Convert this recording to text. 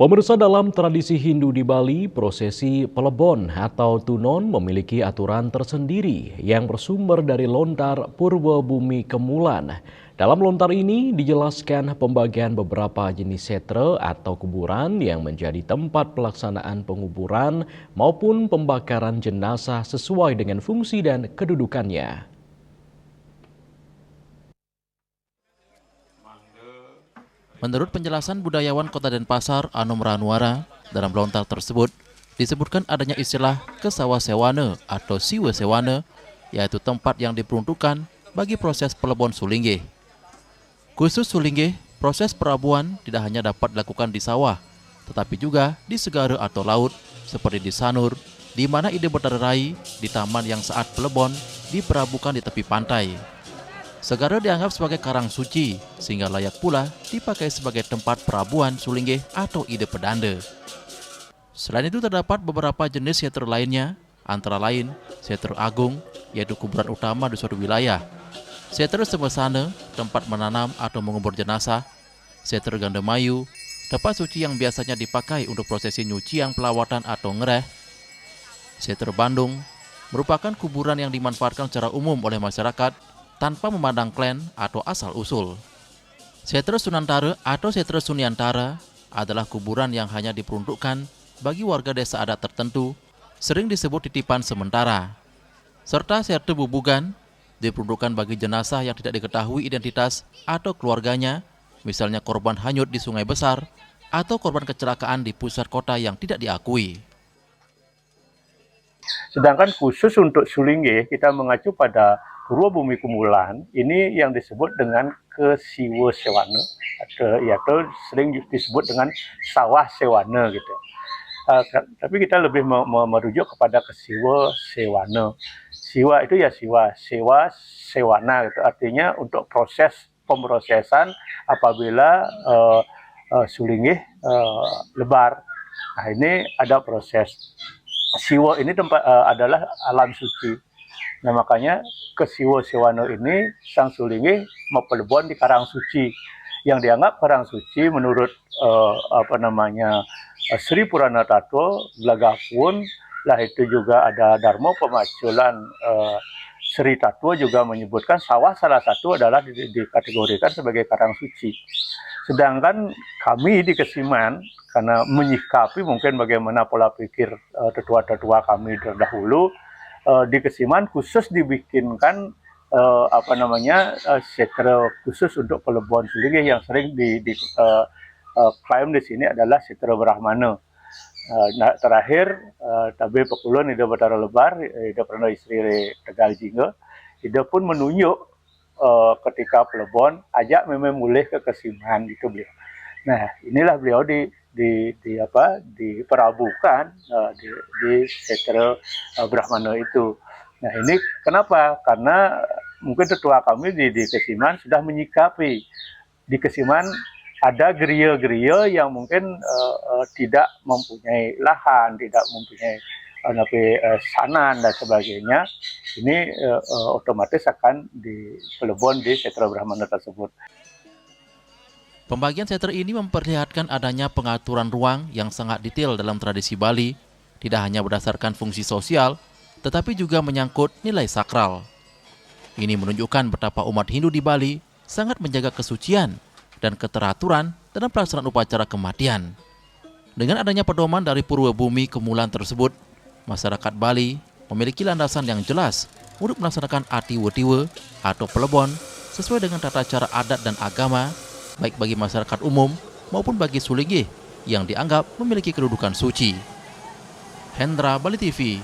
Pemirsa, dalam tradisi Hindu di Bali, prosesi Pelebon atau Tunon memiliki aturan tersendiri yang bersumber dari lontar Purwa Bumi Kemulan. Dalam lontar ini dijelaskan pembagian beberapa jenis setre atau kuburan yang menjadi tempat pelaksanaan penguburan maupun pembakaran jenazah sesuai dengan fungsi dan kedudukannya. Menurut penjelasan budayawan Kota Denpasar, Anom Ranuara, dalam lontar tersebut disebutkan adanya istilah Kesawa Sewana atau Siwe Sewana, yaitu tempat yang diperuntukkan bagi proses pelebon sulinggih. Khusus sulinggih, proses perabuan tidak hanya dapat dilakukan di sawah, tetapi juga di segara atau laut, seperti di Sanur, di mana ide berterai di taman yang saat pelebon diperabukan di tepi pantai. Segara dianggap sebagai karang suci, sehingga layak pula dipakai sebagai tempat perabuan sulinggih atau ide pedanda. Selain itu terdapat beberapa jenis setre lainnya, antara lain setre agung, yaitu kuburan utama di suatu wilayah, setre semesana, tempat menanam atau mengubur jenazah, setre gandemayu, tempat suci yang biasanya dipakai untuk prosesi nyucian pelawatan atau ngereh, setre Bandung, merupakan kuburan yang dimanfaatkan secara umum oleh masyarakat tanpa memandang klan atau asal-usul. Setre Sunantara atau setre Sunyantara adalah kuburan yang hanya diperuntukkan bagi warga desa adat tertentu, sering disebut titipan sementara. Serta setre Bubugan diperuntukkan bagi jenazah yang tidak diketahui identitas atau keluarganya, misalnya korban hanyut di Sungai Besar atau korban kecelakaan di pusat kota yang tidak diakui. Sedangkan khusus untuk sulinggih kita mengacu pada Purwa Bumi Kemulan, ini yang disebut dengan Kesiwa Sewana atau sering disebut dengan Sawah Sewana gitu. Tapi kita lebih merujuk kepada Kesiwa Sewana. Siwa itu ya siwa, sewa sewana gitu. Artinya untuk proses pemrosesan apabila sulinggih lebar. Nah, ini ada proses. Siwa ini adalah alam suci. Nah, makanya ke Siwa Sewana ini sang sulinggih mau pelebon di karang suci. Yang dianggap karang suci menurut Sri Purana Tattwa Glagapun, lah itu juga ada Dharma Pemaculan Sri Tattwa juga menyebutkan sawah salah satu adalah dikategorikan sebagai karang suci. Sedangkan kami di Kesiman, karena menyikapi mungkin bagaimana pola pikir tetua-tetua kami terdahulu, di Kesiman khusus dibikinkan setre khusus untuk pelebon sulinggih yang sering klaim di sini adalah setre Brahmana. Nah, terakhir tabe pekulun ida Batara Lebar, ida pernah istri Tegal Jingga, ida pun menunjuk ketika pelebon ajak memang mulai ke Kesiman gitu beliau. Nah, inilah beliau diperabukan di setre Brahmana itu. Nah, ini kenapa? Karena mungkin tetua kami di Kesiman sudah menyikapi di Kesiman ada geria-geria yang mungkin tidak mempunyai lahan, tidak mempunyai sanan dan sebagainya. Ini otomatis akan dipelebon di setre Brahmana tersebut. Pembagian setre ini memperlihatkan adanya pengaturan ruang yang sangat detail dalam tradisi Bali, tidak hanya berdasarkan fungsi sosial, tetapi juga menyangkut nilai sakral. Ini menunjukkan betapa umat Hindu di Bali sangat menjaga kesucian dan keteraturan dalam pelaksanaan upacara kematian. Dengan adanya pedoman dari Purwa Bumi Kemulan tersebut, masyarakat Bali memiliki landasan yang jelas untuk melaksanakan atiwe-tiwe atau pelebon sesuai dengan tata cara adat dan agama, baik bagi masyarakat umum maupun bagi sulinggih yang dianggap memiliki kedudukan suci. Hendra, Bali TV.